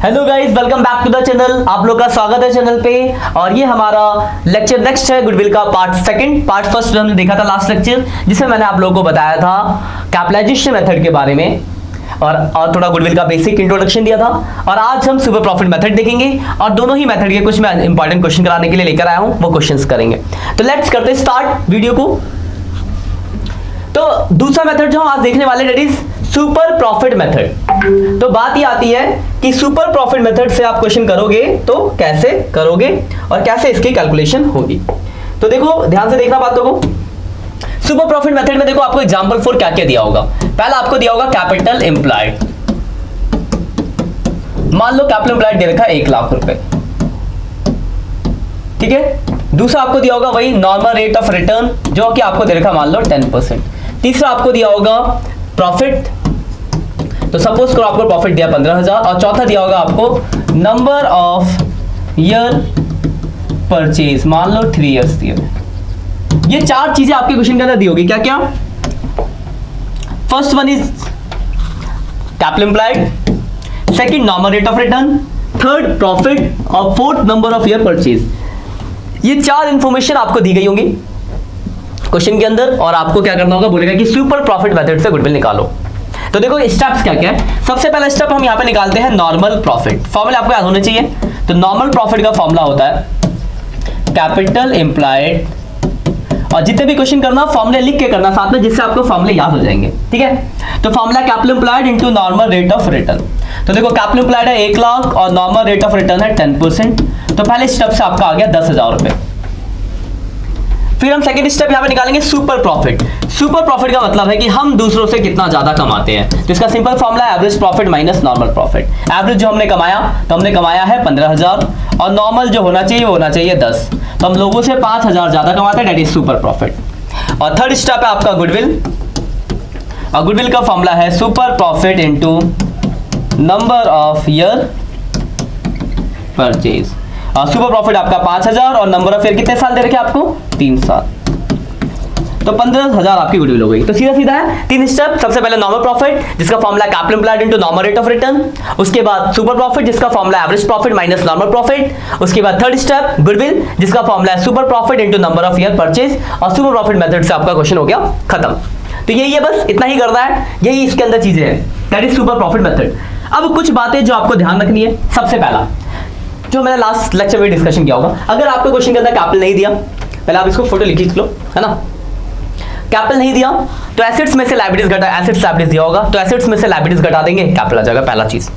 Hello guys, welcome back to the channel. आप लोग का स्वागत है चैनल पे। और ये हमारा लेक्चर नेक्स्ट है गुडविल का पार्ट सेकंड। पार्ट फर्स्ट हमने देखा था लास्ट लेक्चर, जिसमें मैंने आप लोगों को बताया था कैपिटलाइजेशन मेथड के बारे में और थोड़ा गुडविल का बेसिक इंट्रोडक्शन दिया था। और आज हम सुपर प्रॉफिट मेथड देखेंगे और दोनों ही मेथड के कुछ मैं इंपॉर्टेंट क्वेश्चन कराने के लिए लेकर आया हूं, वो क्वेश्चंस करेंगे। तो लेट्स करते स्टार्ट वीडियो को। तो दूसरा मेथड जो हम आज देखने वाले that is super profit method. तो बात ये आती है कि सुपर प्रॉफिट मेथड से आप क्वेश्चन करोगे तो कैसे करोगे और कैसे इसकी कैलकुलेशन होगी। तो देखो, ध्यान से देखना बातों को। सुपर प्रॉफिट मेथड में देखो आपको एग्जांपल फॉर क्या क्या दिया होगा। पहला आपको दिया होगा कैपिटल एम्प्लॉयड। मान लो कैपिटल एम्प्लॉयड दे रखा है 1 लाख रुपए, ठीक है। दूसरा आपको दिया होगा वही नॉर्मल रेट ऑफ रिटर्न, जो कि आपको दे रखा मान लो 10%। तीसरा आपको दिया होगा प्रॉफिट, तो सपोज करो आपको प्रॉफिट दिया 15,000। और चौथा दिया होगा आपको नंबर ऑफ ईयर परचेज, मान लो 3 ईयर्स दिए। ये 4 चीजें आपके क्वेश्चन के अंदर दी होगी। क्या क्या? First one is capital employed, second normal rate of return, third profit और fourth number of year purchase. ये 4 इंफॉर्मेशन आपको दी गई होंगी क्वेश्चन के अंदर, और आपको क्या करना होगा, बोलेगा कि सुपर प्रॉफिट मेथड से गुडविल निकालो। तो देखो स्टेप्स क्या क्या है। सबसे पहला स्टेप हम यहां पे निकालते हैं नॉर्मल प्रॉफिट। फॉर्मूला आपको याद होने चाहिए। तो नॉर्मल प्रॉफिट का फॉर्मूला होता है कैपिटल एम्प्लॉयड, और जितने भी क्वेश्चन करना फॉर्मूले लिख के करना साथ में, जिससे आपको फॉर्मूले याद हो जाएंगे, ठीक है। तो formula capital employed into normal rate of return. तो देखो कैपिटल एम्प्लॉयड है 1 लाख और नॉर्मल रेट ऑफ रिटर्न है 10%। तो पहले स्टेप से आपका आ गया 10,000 रुपए। फिर हम सेकंड स्टेप यहां पे निकालेंगे सुपर प्रॉफिट। सुपर प्रॉफिट का मतलब है कि हम दूसरों से कितना ज्यादा कमाते हैं। तो इसका सिंपल फॉर्मूला है average profit minus normal profit. Average जो हमने कमाया, तो हमने कमाया है 15,000 और नॉर्मल जो होना चाहिए वो होना चाहिए 10। तो हम लोगों से 5,000 ज्यादा कमाते हैं, दैट इज सुपर प्रॉफिट। और थर्ड स्टेप है आपका गुडविल, और गुडविल का फॉर्मूला है super profit into number of year purchase. Super profit आपका 5,000 और नंबर ऑफ ईयर कितने साल दे रखे आपको? 3 साल। तो 15,000 आपकी गुडविल हो गई। तो सीधा सीधा है 3 स्टेप। सबसे पहले नॉर्मल प्रॉफिट, जिसका formula capital employed into normal rate of return. उसके बाद सुपर प्रॉफिट, जिसका formula average profit minus normal profit. उसके बाद थर्ड स्टेप गुडविल, जिसका फॉर्मूला है super profit into number of year purchase. और सुपर प्रॉफिट मेथड से आपका क्वेश्चन हो गया खत्म। तो यही है, बस इतना ही करना है, यही इसके अंदर चीजें हैं, that is super profit method. अब कुछ बातें जो आपको ध्यान रखनी है। सबसे पहला जो मैंने लास्ट लेक्चर में डिस्कशन किया होगा, अगर आपको क्वेश्चन के अंदर कैपिटल नहीं दिया, पहले आप इसको फोटो लिख लो, है ना। कैपिटल नहीं दिया तो एसेट्स में से लायबिलिटीज घटा, एसेट्स लायबिलिटीज दिया होगा तो एसेट्स में से लायबिलिटीज घटा देंगे, कैपिटल आ जाएगा, पहला चीज।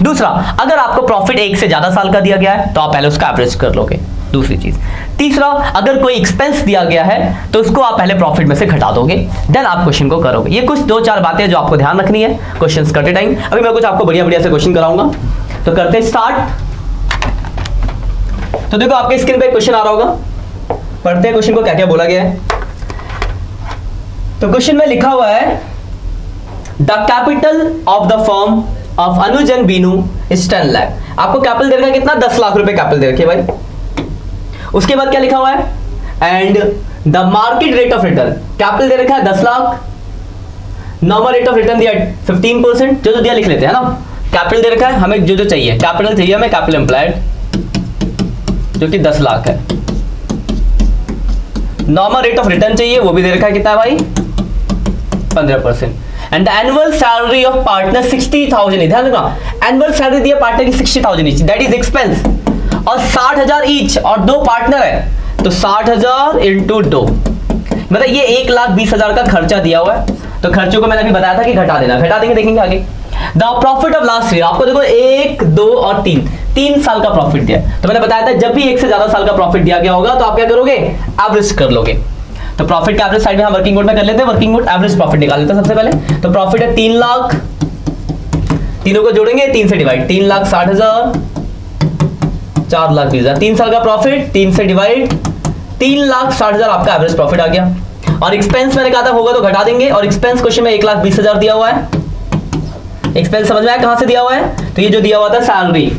दूसरा, अगर आपको प्रॉफिट 1 से ज्यादा साल का दिया गया है तो आप पहले उसका एवरेज कर लोगे, दूसरी चीज। तीसरा, अगर कोई एक्सपेंस दिया गया है तो उसको आप पहले प्रॉफिट में से घटा दोगे, देन आप क्वेश्चन को करोगे। ये कुछ 2-4 बातें जो आपको ध्यान रखनी है क्वेश्चंस करते टाइम। अभी मैं कुछ आपको बढ़िया बढ़िया से क्वेश्चन कराऊंगा, तो करते स्टार्ट। तो देखो आपके स्क्रीन पे क्वेश्चन आ रहा होगा, पढ़ते हैं क्वेश्चन को क्या क्या बोला गया है। तो क्वेश्चन में लिखा हुआ है the capital of the firm of Anuj and Binu is 10 lakh. आपको कैपिटल दे रखा है कितना? 10 लाख रुपए कैपिटल दे रखे भाई। उसके बाद क्या लिखा हुआ है? And the market rate of return, capital दे रखा है 10 lakh, normal rate of return दिया 15%, जो दिया लिख लेते हैं ना। कैपिटल दे रखा है, हमें जो चाहिए कैपिटल चाहिए हमें कैपिटल एम्प्लॉयड जो कि 10 लाख है। नॉर्मल रेट ऑफ रिटर्न चाहिए, वो भी दे रखा है कितना है भाई? 15%। And the annual salary of partner 60,000। ध्यान रखना, एनुअल सैलरी दिया पार्टनर की 60,000 ईच, दैट इज एक्सपेंस। और 60,000 ईच, और 2 पार्टनर है तो 60,000 इंटू 2, मतलब ये 1,20,000 का खर्चा दिया हुआ है। तो खर्चों को मैंने अभी बताया था कि घटा देना, घटा देंगे, देखेंगे आगे। The profit of last year, आपको देखो 1, 2 और 3 साल का प्रॉफिट दिया। तो मैंने बताया था जब भी 1 से ज्यादा साल का प्रॉफिट दिया गया होगा तो आप क्या करोगे? एवरेज कर लोगे। तो प्रॉफिट का एवरेज साइड में हम वर्किंग नोट में कर लेते हैं, वर्किंग नोट एवरेज प्रॉफिट निकाल लेते हैं सबसे पहले। तो प्रॉफिट है 3 लाख, तीनों को जोड़ेंगे 3 से डिवाइड, 3,60,000, 4,20,000, 3 साल का प्रॉफिट 3 से डिवाइड, 3,60,000 आपका एवरेज प्रॉफिट आ गया। और एक्सपेंस मैंने कहा था होगा तो घटा देंगे, और एक्सपेंस क्वेश्चन में 1,20,000 दिया हुआ है। एक्सपेंस समझ में आया कहां से दिया हुआ है? तो ये जो दिया हुआ था सैलरी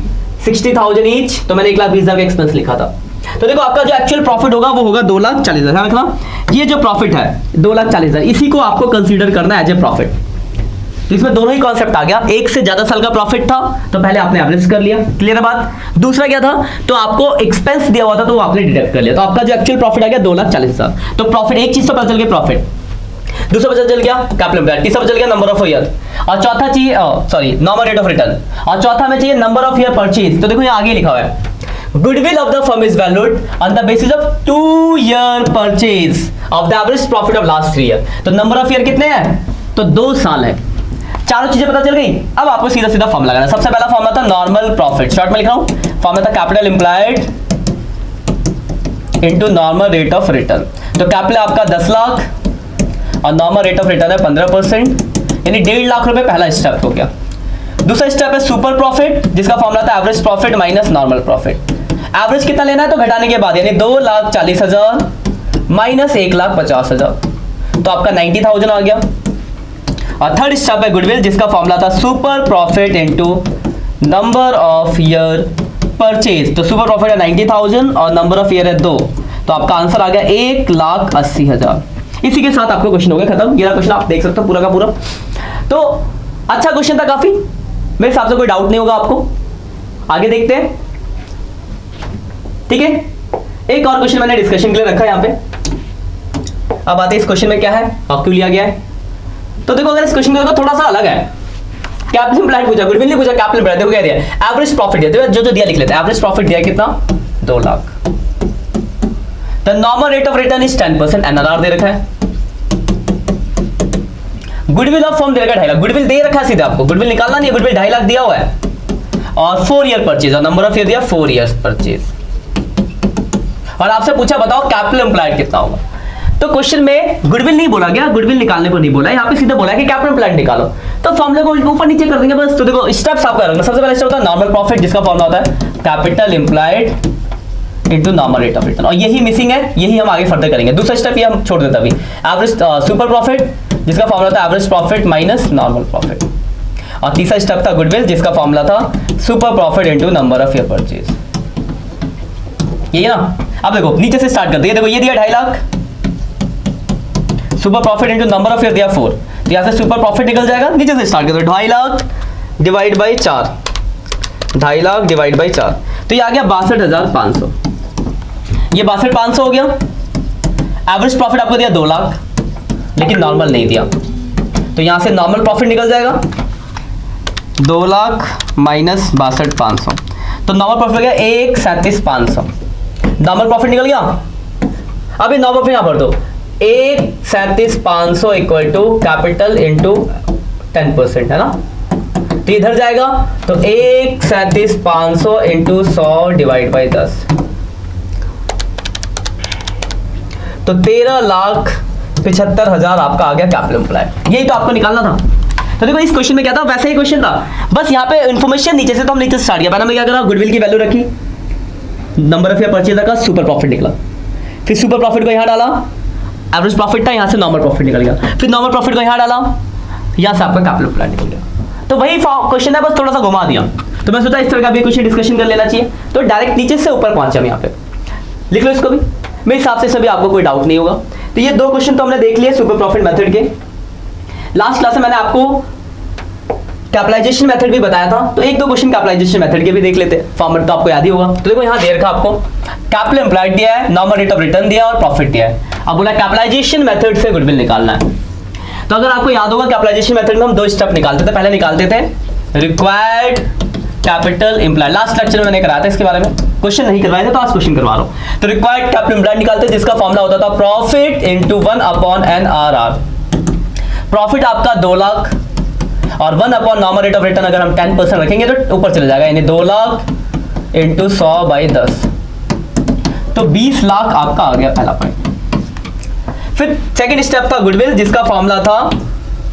60,000 ईच, तो मैंने 1,20,000 का एक्सपेंस लिखा था। तो देखो आपका जो एक्चुअल प्रॉफिट होगा वो होगा 2,40,000। ध्यान रखना, ये जो प्रॉफिट है 2,40,000, इसी को आपको कंसीडर करना है एज ए प्रॉफिट। तो इसमें दोनों ही कॉन्सेप्ट आ गया, एक से ज्यादा साल का प्रॉफिट था तो पहले आपने एवरेज कर लिया, क्लियर है बात। दूसरा क्या था, तो आपको एक्सपेंस दिया हुआ था तो वो आपने डिडक्ट कर लिया, तो आपका जो एक्चुअल प्रॉफिट आ गया 2,40,000। तो प्रॉफिट, एक चीज तो पता चल गया प्रॉफिट, दूसरा पता चल गया कैपिटल एम्प्लॉयड, तीसरा पता चल गया नंबर ऑफ ईयर, और चौथा चाहिए नॉर्मल रेट ऑफ रिटर्न, और चौथा में चाहिए नंबर ऑफ ईयर परचेज। तो देखो यहाँ आगे लिखा हुआ है goodwill of the firm is valued on the basis of 2-year purchase of the average profit of last 3 year। तो नंबर ऑफ ईयर कितने हैं, तो 2 साल है। चारों चीजें पता चल गई। अब आपको सीधा सीधा फॉर्मूला लगाना। सबसे पहला फॉर्मूला था नॉर्मल प्रॉफिट, शॉर्ट में लिख रहा हूं, फॉर्मूला था capital employed into normal rate of return. तो कैपिटल आपका 10 लाख और नॉर्मल रेट ऑफ रिटर्न है 15%, यानी 1.5 लाख रुपए पहला स्टेप हो गया। दूसरा स्टेप है सुपर प्रॉफिट, जिसका फॉर्मूला था average profit minus normal profit. Average कितना लेना है, तो घटाने के बाद, यानी 2,40,000 माइनस 1,50,000, तो आपका 90,000 आ गया। और थर्ड स्टेप है गुडविल, जिसका फॉर्मूला था super profit into number of year purchase. तो सुपर प्रॉफिट है 90,000 और नंबर ऑफ ईयर है 2, तो आपका आंसर आ गया 1,80,000। इसी के साथ आपका क्वेश्चन हो गया खत्म। ये क्वेश्चन आप देख सकते हो पूरा का पूरा। तो अच्छा क्वेश्चन था काफी, मेरे हिसाब से कोई डाउट नहीं होगा आपको। आगे देखते हैं, ठीक है। एक और क्वेश्चन मैंने डिस्कशन के लिए रखा है यहाँ पे। अब आते हैं इस क्वेश्चन में क्या है और क्यों लिया गया है। तो देखो, अगर इस क्वेश्चन का थोड़ा सा अलग है, कैपिटल एम्प्लॉयड पूछा, गुडविल नहीं पूछा, कैपिटल एम्प्लॉयड। देखो क्या दिया, एवरेज प्रॉफिट दिया, जो दिया लिख लेते हैं। एवरेज प्रॉफिट दिया कितना, 2 lakh. The normal rate of return is 10%, NRR दे रखा है। गुडविल ऑफ फर्म दे रखा है 2.5 लाख, गुडविल दे रखा है सीधे, आपको गुडविल निकालना नहीं है, गुडविल 2.5 लाख दिया हुआ है। और 4 ईयर परचेज, और नंबर ऑफ ईयर दिया 4 ईयर्स परचेज। और आपसे पूछा बताओ कैपिटल एम्प्लॉयड कितना होगा। तो क्वेश्चन में गुडविल नहीं बोला गया, गुडविल निकालने को नहीं बोला, यहाँ पे सीधा बोला है कि कैपिटल एम्प्लॉयड निकालो। तो फॉर्मूले को ऊपर नीचे कर देंगे बस। तो देखो स्टेप्स आपका रखना। सबसे पहला स्टेप होता है नॉर्मल प्रॉफिट, जिसका फॉर्मूला होता है capital employed into normal rate of return, और यही मिसिंग है, यही हम आगे फर्दर करेंगे। दूसरा स्टेप ये हम छोड़ देते अभी, एवरेज सुपर प्रॉफिट, जिसका फॉर्मूला था average profit minus normal profit. और तीसरा स्टेप था गुडविल, जिसका फॉर्मूला था super profit into number of year purchase. यही ना। अब देखो नीचे से स्टार्ट करते हैं। देखो ये दिया 2.5 lakh, super profit into number of year दिया 4, तो यहां से सुपर प्रॉफिट निकल जाएगा। नीचे से स्टार्ट करते हैं, 2.5 lakh divide by 4, 2.5 lakh divide by 4, तो ये आ गया 62,500। ये 62,500 हो गया। एवरेज प्रॉफिट आपको दिया 2 लाख, लेकिन नॉर्मल नहीं दिया, तो यहां से नॉर्मल प्रॉफिट निकल जाएगा 2 लाख माइनस 62,500, तो नॉर्मल प्रॉफिट हो गया 1,37,500। नॉर्मल प्रॉफिट निकल गया। अभी नॉर्मल प्रॉफिट यहां भर दो, 1,37,500 इक्वल टू कैपिटल इंटू 10%, है ना। तो इधर जाएगा, तो 1,37,500 इंटू 100 डिवाइड बाई 10, तो 13,75,000 आपका आ गया कैपिटल एम्प्लॉयड। यही तो आपको निकालना था। तो देखो इस क्वेश्चन में क्या था, वैसे ही क्वेश्चन था, बस यहाँ पे इन्फॉर्मेशन नीचे से, तो हम नीचे से स्टार्ट किया। पहले मैं क्या करा, गुडविल की वैल्यू रखी, नंबर ऑफ ईयर परचेज रखा, सुपर प्रॉफिट निकला, फिर सुपर प्रॉफिट को यहाँ डाला, एवरेज प्रॉफिट था, यहाँ से नॉर्मल प्रॉफिट निकल गया, फिर नॉर्मल प्रॉफिट को यहाँ डाला, यहाँ से आपका कैपिटल एम्प्लॉयड निकल गया। तो वही क्वेश्चन है, बस थोड़ा सा घुमा दिया। तो मैं सोचा इस तरह का भी क्वेश्चन डिस्कशन कर लेना चाहिए, तो डायरेक्ट नीचे से ऊपर पहुंचे हम। यहाँ पे लिख लो इसको भी, मेरे हिसाब से सभी आपको कोई डाउट नहीं होगा। तो ये 2 क्वेश्चन तो हमने देख लिए सुपर प्रॉफिट मेथड के। लास्ट क्लास में मैंने आपको कैपिटलाइजेशन मेथड भी बताया था, तो 1-2 क्वेश्चन कैपिटलाइजेशन मेथड के भी देख लेते हैं। फॉर्मूला तो आपको याद ही होगा। तो देखो यहाँ दे रखा आपको कैपिटल एम्प्लॉयड दिया है, नॉर्मल रेट ऑफ रिटर्न दिया और प्रॉफिट दिया है। अब बोला कैपिटलाइजेशन मेथड से गुडविल निकालना है। तो अगर आपको याद होगा कैपिटलाइजेशन मेथड में हम 2 स्टेप निकालते थे। पहले निकालते थे required capital employed, last lecture में मैंने कराया था इसके बारे में, क्वेश्चन नहीं करवाए थे तो आज क्वेश्चन करवा रहा हूं। तो रिक्वायर्ड कैपिटल एम्प्लॉयड निकालते, जिसका फॉर्मूला होता था प्रॉफिट इनटू 1/NRR। प्रॉफिट आपका 2 लाख और 1/नॉर्मल रेट ऑफ रिटर्न अगर हम 10% रखेंगे तो ऊपर चले जाएगा, यानी 2 लाख इंटू 100 बाई 10, तो 20 लाख आपका आ गया पहला पॉइंट। फिर सेकंड स्टेप था गुडविल, जिसका फॉर्मूला था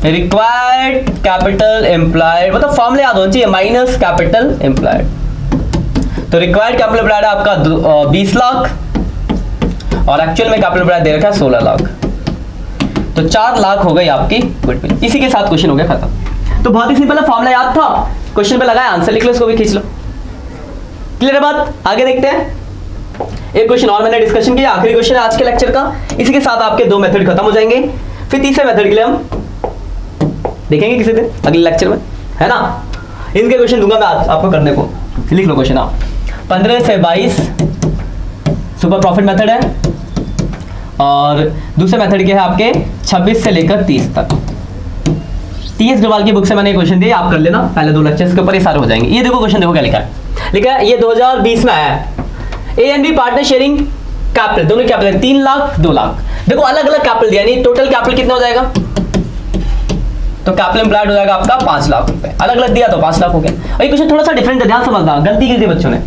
रिक्वायर्ड कैपिटल एम्प्लॉयड, मतलब फॉर्मूला याद होना चाहिए, माइनस कैपिटल एम्प्लॉयड। तो रिक्वायर्ड कैपिटल एम्प्लॉयड आपका 20 लाख और एक्चुअल में कैपिटल एम्प्लॉयड दे रखा है 16 लाख, तो 4 लाख हो गई आपकी गुडविल। इसी के साथ क्वेश्चन हो गया खत्म। तो बहुत ही सिंपल है, फॉर्मूला याद था, क्वेश्चन पे लगाया, आंसर लिख लो, इसको भी खींच लो। क्लियर है बात। आगे देखते हैं। एक क्वेश्चन और मैंने डिस्कशन किया, आखिरी क्वेश्चन है आज के लेक्चर का। इसी के साथ आपके 2 मेथड खत्म हो जाएंगे। फिर तीसरे मेथड के लिए हम देखेंगे किसी दिन अगले लेक्चर में, है ना। इनके क्वेश्चन दूंगा मैं आज आपको करने को, लिख लो क्वेश्चन आप। 15 से 22 सुपर प्रॉफिट मेथड है, और दूसरे मेथड के है आपके 26 से लेकर 30 तक। टीएस ग्रवाल की बुक से मैंने क्वेश्चन दिए, आप कर लेना, पहले 2 लेक्चर्स के ऊपर ये सारे हो जाएंगे। ये देखो क्वेश्चन, देखो क्या लिखा है, लिखा है ये 2020 में आया है। A and B partner sharing capital, दोनों कैपिटल 3 लाख 2 लाख। देखो अलग अलग कैपिटल दिया, यानी टोटल कैपिटल कितना हो जाएगा, तो कैपिटल एम्प्लॉयड हो जाएगा आपका 5 लाख रुपए, अलग अलग दिया तो 5 लाख हो गया। और ये क्वेश्चन थोड़ा सा डिफरेंट है, ध्यान समझना, गलती की थी बच्चों ने।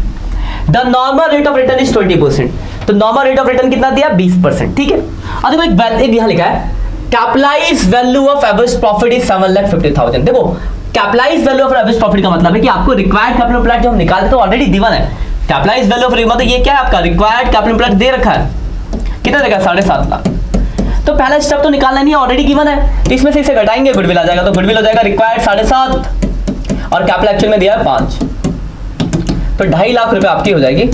The normal rate of return is 20%, तो नॉर्मल रेट ऑफ रिटर्न कितना दिया, 20%, ठीक है। और देखो एक यहाँ लिखा है capitalise value of average profit is 7,50,000। देखो capitalise value of average profit का मतलब है कि आपको रिक्वायर्ड कैपिटल एम्प्लॉयड जो हम निकालते तो ऑलरेडी गिवन है। कैपिटलाइज वैल्यू ऑफ मतलब ये क्या है आपका, रिक्वायर्ड कैपिटल एम्प्लॉयड दे रखा है, कितना देगा, 7.5 लाख। तो पहला स्टेप तो निकालना नहीं है, ऑलरेडी गिवन है, तो इसमें से इसे घटाएंगे, गुडविल आ जाएगा, तो गुडविल हो जाएगा रिक्वायर्ड 7.5 और कैपिटल एक्चुअल में दिया है 5, तो 2.5 लाख रुपए आपकी हो जाएगी।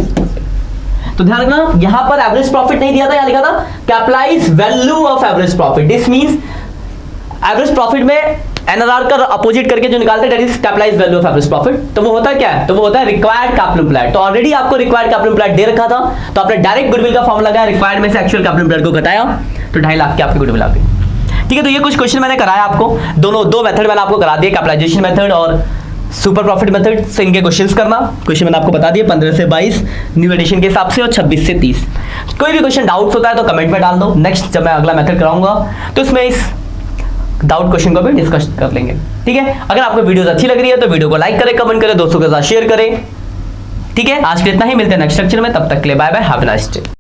तो ध्यान रखना यहां पर एवरेज प्रॉफिट नहीं दिया था, यहां लिखा था capitalise value of average profit. This means average profit में एनआरआर का अपोजिट करके जो निकालते हैं that is capitalise value of average profit. तो वो होता क्या है, तो वो होता है रिक्वायर्ड कैपिटल एम्प्लॉयड। तो ऑलरेडी आपको रिक्वायर्ड कैपिटल एम्प्लॉयड दे रखा था, तो आपने डायरेक्ट गुडविल का फॉर्मूला लगाया, रिक्वायर्ड में से एक्चुअल कैपिटल एम्प्लॉयड को घटाया, तो 2.5 लाख की आपकी गुडविल आ गई। ठीक है, तो ये कुछ क्वेश्चन मैंने कराया आपको, दो मेथड मैंने आपको करा दिए, कैपिटलाइजेशन मेथड और सुपर प्रॉफिट मेथड से इनके क्वेश्चंस करना। क्वेश्चन मैंने आपको बता दिए 15 से 22 न्यू एडिशन के हिसाब से और 26 से 30। कोई भी क्वेश्चन डाउट्स होता है तो कमेंट में डाल दो, नेक्स्ट जब मैं अगला मेथड कराऊंगा तो इसमें इस डाउट क्वेश्चन को भी डिस्कस कर लेंगे। ठीक है, अगर आपको वीडियोस अच्छी लग रही है तो वीडियो को लाइक करें, कमेंट करें, दोस्तों के साथ शेयर करें। ठीक है, आज के इतना ही, मिलते हैं नेक्स्ट लेक्चर में, तब तक के लिए bye bye, have a nice day.